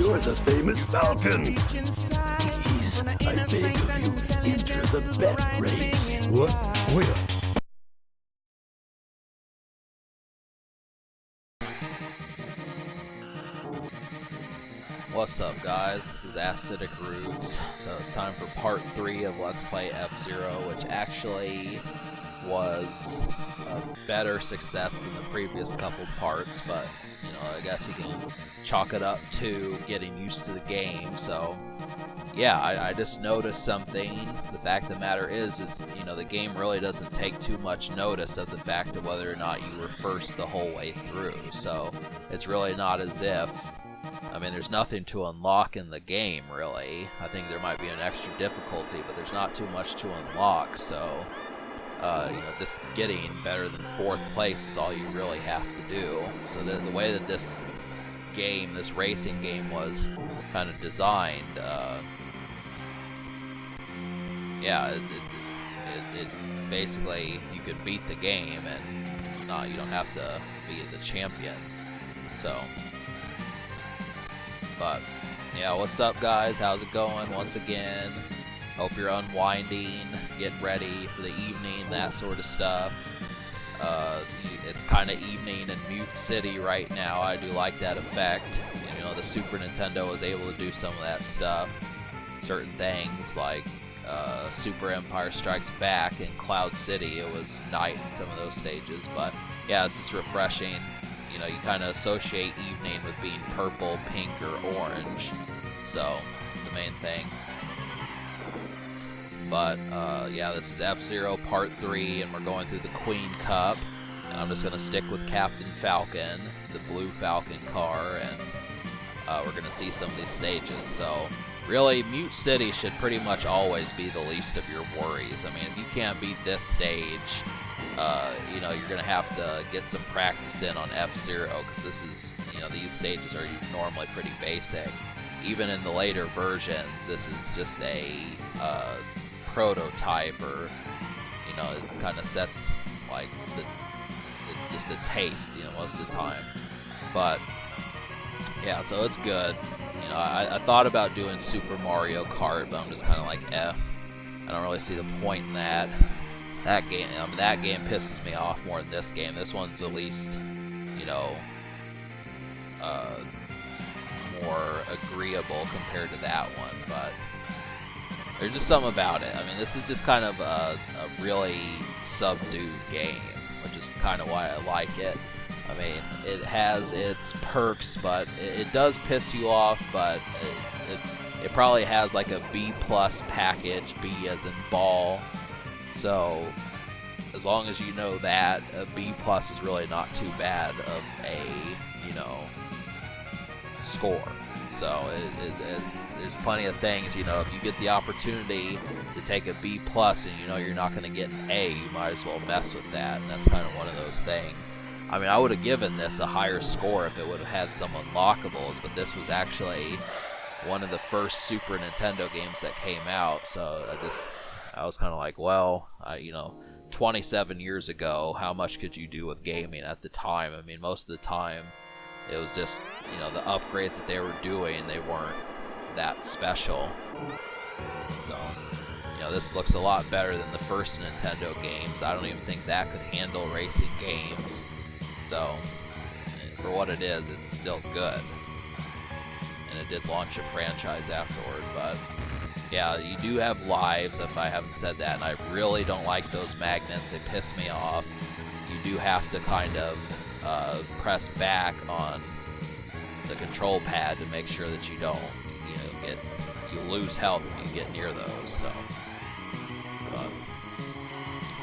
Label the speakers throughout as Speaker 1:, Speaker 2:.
Speaker 1: You're the famous Falcon. Please, I beg of you, enter the bet race.
Speaker 2: What? Where?
Speaker 3: What's up, guys? This is Acidic Roots. So it's time for part 3 of Let's Play F-Zero, which actually was a better success than the previous couple parts, but, you know, I guess you can chalk it up to getting used to the game. So, yeah, I just noticed something. The fact of the matter is, you know, the game really doesn't take too much notice of the fact of whether or not you were first the whole way through. So, it's really not as if, I mean, there's nothing to unlock in the game, really. I think there might be an extra difficulty, but there's not too much to unlock, so, you know, just getting better than 4th place is all you really have to do. So the way that this game, this racing game, was kind of designed, yeah, it basically, you could beat the game and you don't have to be the champion, so. But, yeah, what's up, guys? How's it going? Once again, hope you're unwinding, getting ready for the evening, that sort of stuff. It's kind of evening in Mute City right now. I do like that effect. You know, the Super Nintendo was able to do some of that stuff. Certain things like Super Empire Strikes Back in Cloud City, it was night in some of those stages. But, yeah, it's just refreshing. You know, you kind of associate evening with being purple, pink, or orange. So, it's the main thing. But, yeah, this is F-Zero Part 3, and we're going through the Queen Cup. And I'm just going to stick with Captain Falcon, the blue Falcon car, and we're going to see some of these stages. So, really, Mute City should pretty much always be the least of your worries. I mean, if you can't beat this stage, you know, you're going to have to get some practice in on F-Zero, because this is, you know, these stages are normally pretty basic. Even in the later versions, this is just a prototype, or, you know, it kind of sets, like, it's just a taste, you know, most of the time. But, yeah, so it's good. You know, I thought about doing Super Mario Kart, but I'm just kind of like, I don't really see the point in that. That game pisses me off more than this game. This one's at least, you know, more agreeable compared to that one, but there's just something about it. I mean, this is just kind of a really subdued game, which is kind of why I like it. I mean, it has its perks, but it does piss you off, but it probably has like a B+ package, B as in ball. So, as long as you know that, a B+ is really not too bad of a, you know, score. So, there's plenty of things, you know, if you get the opportunity to take a B+ and you know you're not going to get an A, you might as well mess with that, and that's kind of one of those things. I mean, I would have given this a higher score if it would have had some unlockables, but this was actually one of the first Super Nintendo games that came out, so I was kind of like, well, you know, 27 years ago, how much could you do with gaming at the time? I mean, most of the time, it was just, you know, the upgrades that they were doing, they weren't that special. So, you know, this looks a lot better than the first Nintendo games. I don't even think that could handle racing games. So, for what it is, it's still good. And it did launch a franchise afterward, but yeah, you do have lives, if I haven't said that, and I really don't like those magnets. They piss me off. You do have to kind of press back on the control pad to make sure that you don't, you know, you lose health if you get near those.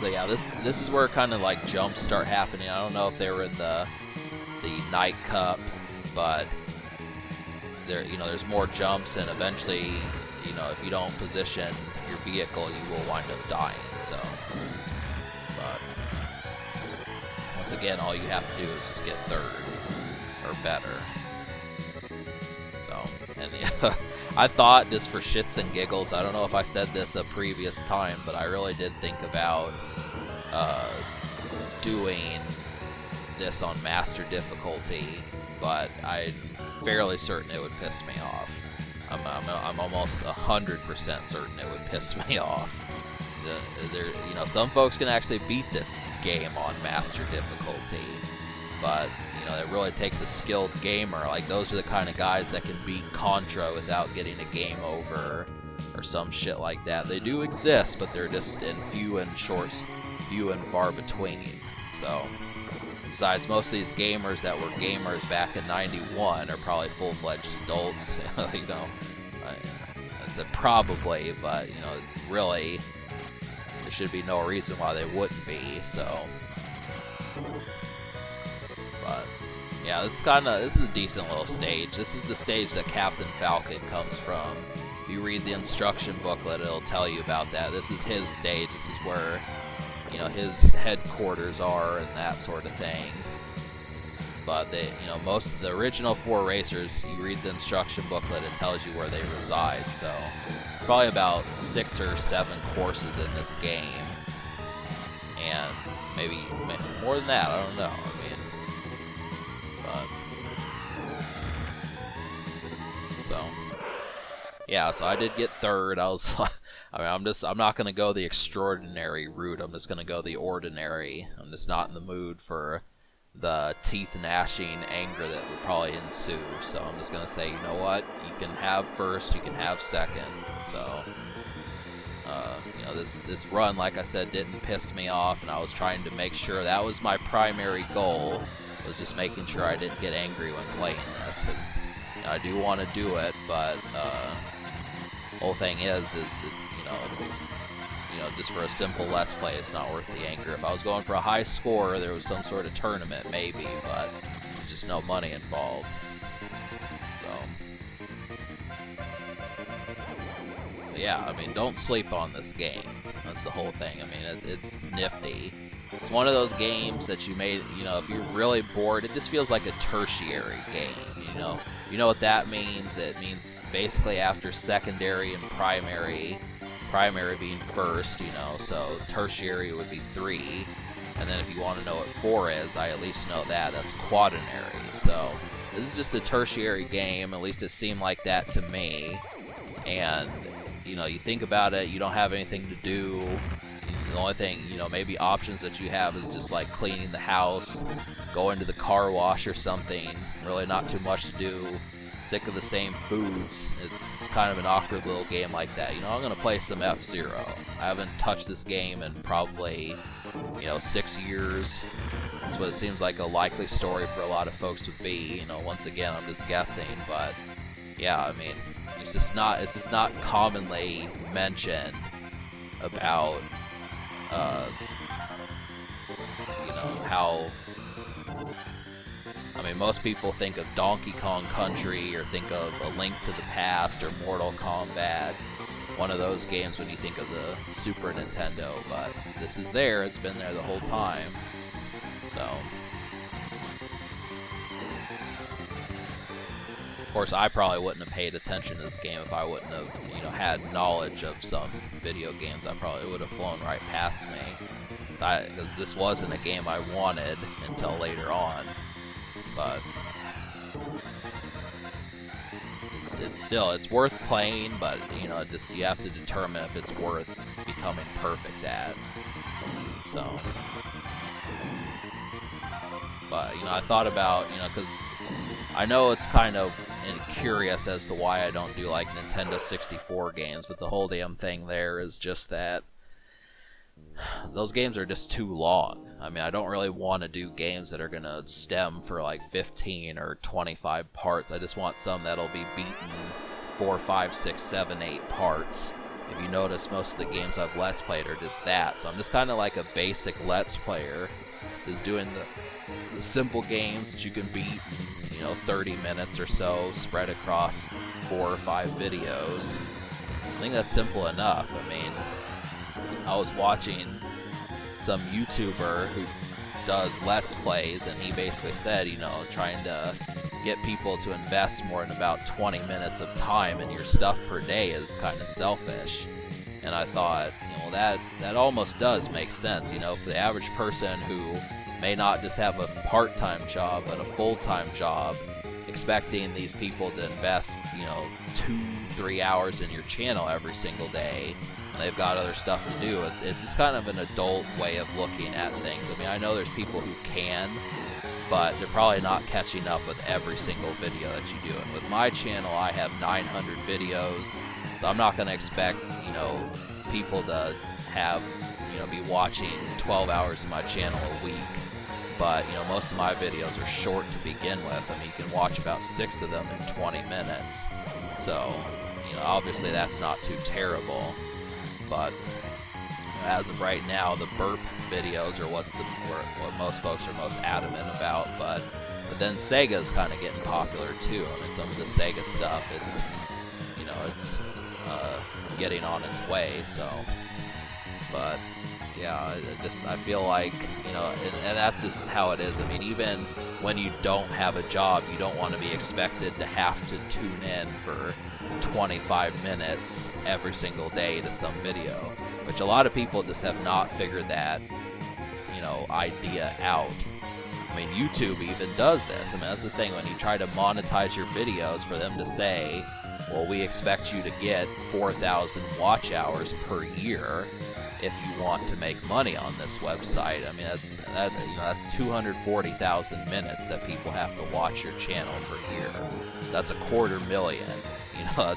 Speaker 3: So yeah, this is where kind of like jumps start happening. I don't know if they were in the Night Cup, but there, you know, there's more jumps, and eventually, you know, if you don't position your vehicle, you will wind up dying. So, but once again, all you have to do is just get 3rd or better. So, and yeah, I thought, just for shits and giggles, I don't know if I said this a previous time, but I really did think about doing this on master difficulty, but I'm fairly certain it would piss me off. I'm almost 100% certain it would piss me off. You know, some folks can actually beat this game on master difficulty, but you know, it really takes a skilled gamer. Like, those are the kind of guys that can beat Contra without getting a game over or some shit like that. They do exist, but they're just in few and far between. So, besides, most of these gamers that were gamers back in '91 are probably full-fledged adults. You know, I said probably, but you know, really, there should be no reason why they wouldn't be. So, but yeah, this is a decent little stage. This is the stage that Captain Falcon comes from. If you read the instruction booklet, it'll tell you about that. This is his stage. This is where, you know, his headquarters are and that sort of thing. But they, you know, most of the original 4 racers, you read the instruction booklet, it tells you where they reside. So probably about 6 or 7 courses in this game, and maybe more than that. I don't know. I mean, but so yeah. So I did get 3rd. I was like, I mean, I'm not gonna go the extraordinary route. I'm just gonna go the ordinary. I'm just not in the mood for the teeth gnashing anger that would probably ensue. So I'm just gonna say, you know what? You can have 1st, you can have 2nd. So, you know, this run, like I said, didn't piss me off, and I was trying to make sure that was my primary goal. Was just making sure I didn't get angry when playing this, because you know, I do want to do it, but whole thing is you know, it's, you know, just for a simple Let's Play, it's not worth the anger. If I was going for a high score, there was some sort of tournament, maybe, but there's just no money involved. So, but yeah, I mean, don't sleep on this game. That's the whole thing. I mean, it's nifty. It's one of those games that you made, you know, if you're really bored, it just feels like a tertiary game, you know. You know what that means? It means basically after secondary and primary being 1st, you know, so tertiary would be 3, and then if you want to know what 4 is, I at least know that. That's quaternary. So this is just a tertiary game, at least it seemed like that to me. And, you know, you think about it, you don't have anything to do. The only thing, you know, maybe options that you have is just like cleaning the house, going to the car wash or something. Really not too much to do. Sick of the same foods. It's kind of an awkward little game like that. You know, I'm gonna play some F-Zero. I haven't touched this game in probably, you know, 6 years. That's what it seems like a likely story for a lot of folks would be. You know, once again, I'm just guessing, but yeah, I mean, it's just not commonly mentioned about, you know, how. I mean, most people think of Donkey Kong Country or think of A Link to the Past or Mortal Kombat, one of those games when you think of the Super Nintendo, but this is there, it's been there the whole time, so. Of course, I probably wouldn't have paid attention to this game if I wouldn't have, you know, had knowledge of some video games. I probably would have flown right past me, because this wasn't a game I wanted until later on. But it's worth playing, but you know, just you have to determine if it's worth becoming perfect at. So, but you know, I thought about, you know, because I know it's kind of curious as to why I don't do like Nintendo 64 games, but the whole damn thing there is just that those games are just too long. I mean, I don't really want to do games that are going to stem for like 15 or 25 parts. I just want some that'll be beaten 4, 5, 6, 7, 8 parts. If you notice, most of the games I've Let's Played are just that. So I'm just kind of like a basic Let's Player, just doing the simple games that you can beat in, you know, 30 minutes or so, spread across 4 or 5 videos. I think that's simple enough. I mean, I was watching some YouTuber who does Let's Plays, and he basically said, you know, trying to get people to invest more than about 20 minutes of time in your stuff per day is kind of selfish. And I thought, you know, that almost does make sense. You know, for the average person who may not just have a part-time job, but a full-time job, expecting these people to invest, you know, 2 3 hours in your channel every single day, and they've got other stuff to do. It's just kind of an adult way of looking at things. I mean, I know there's people who can, but they're probably not catching up with every single video that you do. And with my channel, I have 900 videos, so I'm not going to expect, you know, people to have, you know, be watching 12 hours of my channel a week. But, you know, most of my videos are short to begin with. I mean, you can watch about 6 of them in 20 minutes. So, you know, obviously that's not too terrible. But as of right now, the burp videos are what most folks are most adamant about. But then Sega's kind of getting popular too. I mean, some of the Sega stuff, it's, you know, it's getting on its way. So, but yeah, I feel like, you know, and that's just how it is. I mean, even when you don't have a job, you don't want to be expected to have to tune in for 25 minutes every single day to some video, which a lot of people just have not figured that, you know, idea out. I mean, YouTube even does this. I mean, that's the thing, when you try to monetize your videos, for them to say, well, we expect you to get 4,000 watch hours per year if you want to make money on this website. I mean, that's 240,000 minutes that people have to watch your channel per year. That's 250,000. You know,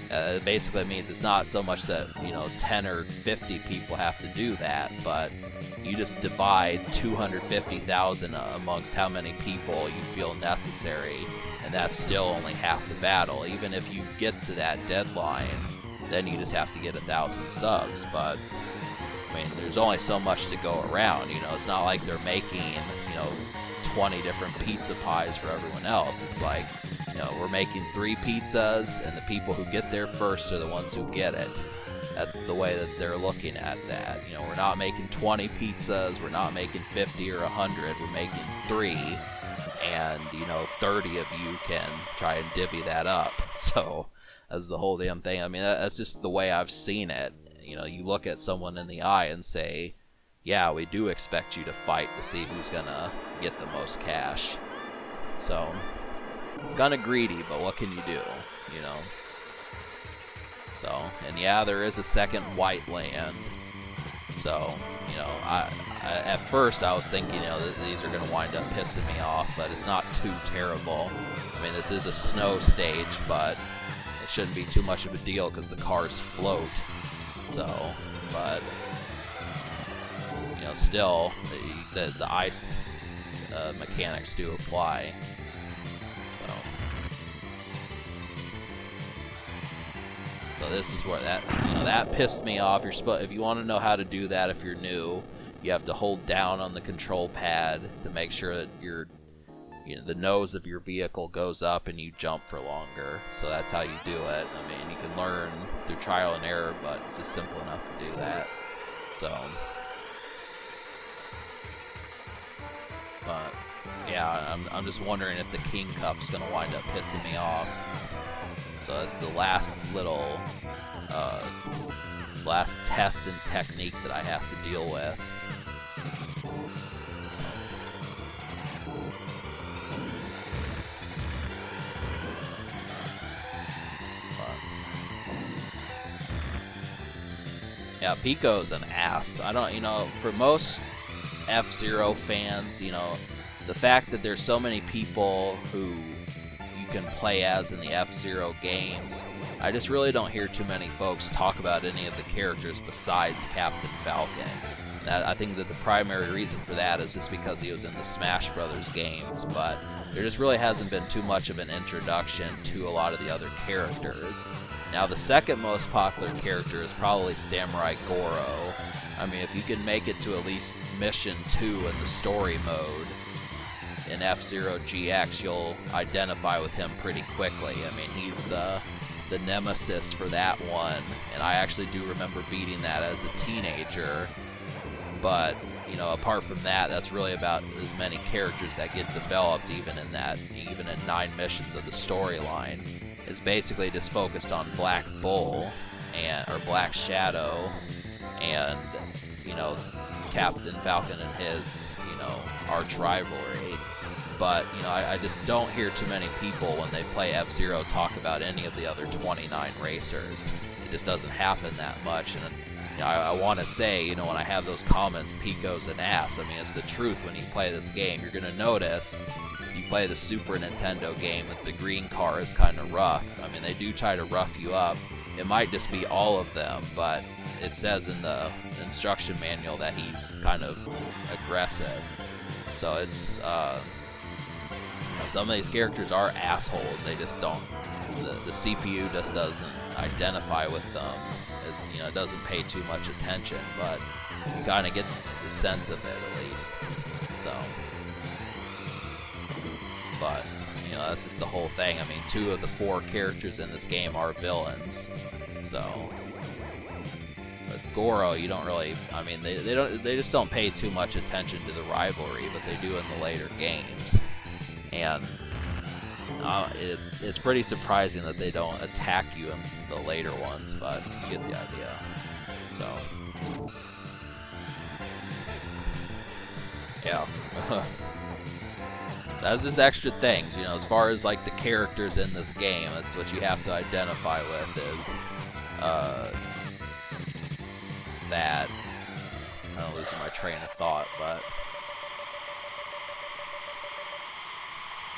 Speaker 3: it basically means it's not so much that, you know, 10 or 50 people have to do that, but you just divide 250,000 amongst how many people you feel necessary, and that's still only half the battle. Even if you get to that deadline, then you just have to get 1,000 subs. But I mean, there's only so much to go around. You know, it's not like they're making, you know, 20 different pizza pies for everyone else. It's like, you know, we're making 3 pizzas, and the people who get there first are the ones who get it. That's the way that they're looking at that. You know, we're not making 20 pizzas, we're not making 50 or 100, we're making 3, and, you know, 30 of you can try and divvy that up. So, that's the whole damn thing. I mean, that's just the way I've seen it. You know, you look at someone in the eye and say, yeah, we do expect you to fight to see who's gonna get the most cash. So, it's kind of greedy, but what can you do, you know? So, and yeah, there is a second white land. So, you know, I at first I was thinking, you know, that these are going to wind up pissing me off, but it's not too terrible. I mean, this is a snow stage, but it shouldn't be too much of a deal because the cars float. So, but, you know, still, the ice mechanics do apply. So this is where that pissed me off. If you want to know how to do that, if you're new, you have to hold down on the control pad to make sure that the nose of your vehicle goes up and you jump for longer. So that's how you do it. I mean, you can learn through trial and error, but it's just simple enough to do that. So, but yeah, I'm just wondering if the King Cup's gonna wind up pissing me off. So that's the last little, last test and technique that I have to deal with. Yeah, Pico's an ass. I don't, you know, for most F-Zero fans, you know, the fact that there's so many people who can play as in the F-Zero games, I just really don't hear too many folks talk about any of the characters besides Captain Falcon. And I think that the primary reason for that is just because he was in the Smash Brothers games, but there just really hasn't been too much of an introduction to a lot of the other characters. Now, the second most popular character is probably Samurai Goro. I mean, if you can make it to at least Mission 2 in the story mode, in F-Zero GX, you'll identify with him pretty quickly. I mean, he's the nemesis for that one, and I actually do remember beating that as a teenager. But, you know, apart from that, that's really about as many characters that get developed even in 9 missions of the storyline. It's basically just focused on Black Bull, or Black Shadow, and, you know, Captain Falcon and his, you know, arch rivalry. but you know, I just don't hear too many people when they play F-Zero talk about any of the other 29 racers. It just doesn't happen that much, and you know, I want to say, you know, when I have those comments, Pico's an ass. I mean, it's the truth. When you play this game, you're gonna notice. If you play the Super Nintendo game, that the green car is kind of rough. I mean, they do try to rough you up. It might just be all of them, but it says in the instruction manual that he's kind of aggressive. So it's, you know, some of these characters are assholes. They just don't, the CPU just doesn't identify with them. You know, it doesn't pay too much attention, but you kind of get the sense of it at least. So, but you know, that's just the whole thing. I mean, 2 of the 4 characters in this game are villains. So, but Goro, you don't really. I mean, they just don't pay too much attention to the rivalry, but they do in the later games, and it's pretty surprising that they don't attack you in the later ones, but you get the idea. So, yeah. That's just extra things, you know, as far as like the characters in this game. That's what you have to identify with is that I'm losing my train of thought, but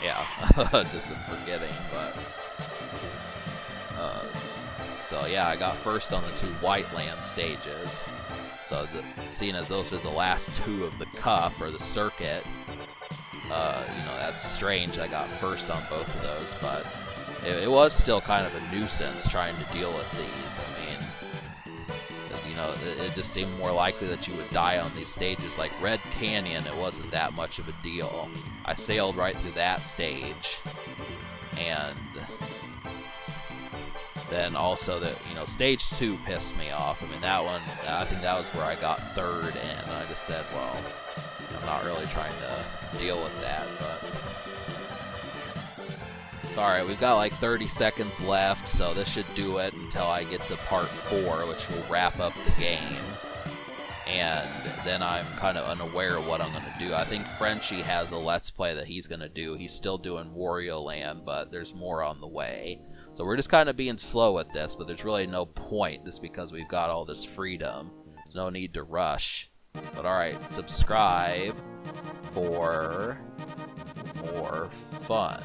Speaker 3: yeah, just forgetting, but so yeah, I got first on the 2 White Land stages. So seeing as those are the last 2 of the cup or the circuit, you know, that's strange. I got first on both of those, but it was still kind of a nuisance trying to deal with these. I mean, you know, it just seemed more likely that you would die on these stages. Like Red Canyon, it wasn't that much of a deal. I sailed right through that stage, and then also that, you know, stage 2 pissed me off. I mean, that one, I think that was where I got 3rd in, and I just said, well, I'm not really trying to deal with that, but alright, we've got like 30 seconds left, so this should do it until I get to part 4, which will wrap up the game. And then I'm kind of unaware of what I'm going to do. I think Frenchie has a Let's Play that he's going to do. He's still doing Wario Land, but there's more on the way. So we're just kind of being slow with this, but there's really no point just because we've got all this freedom. There's no need to rush. But alright, subscribe for more fun.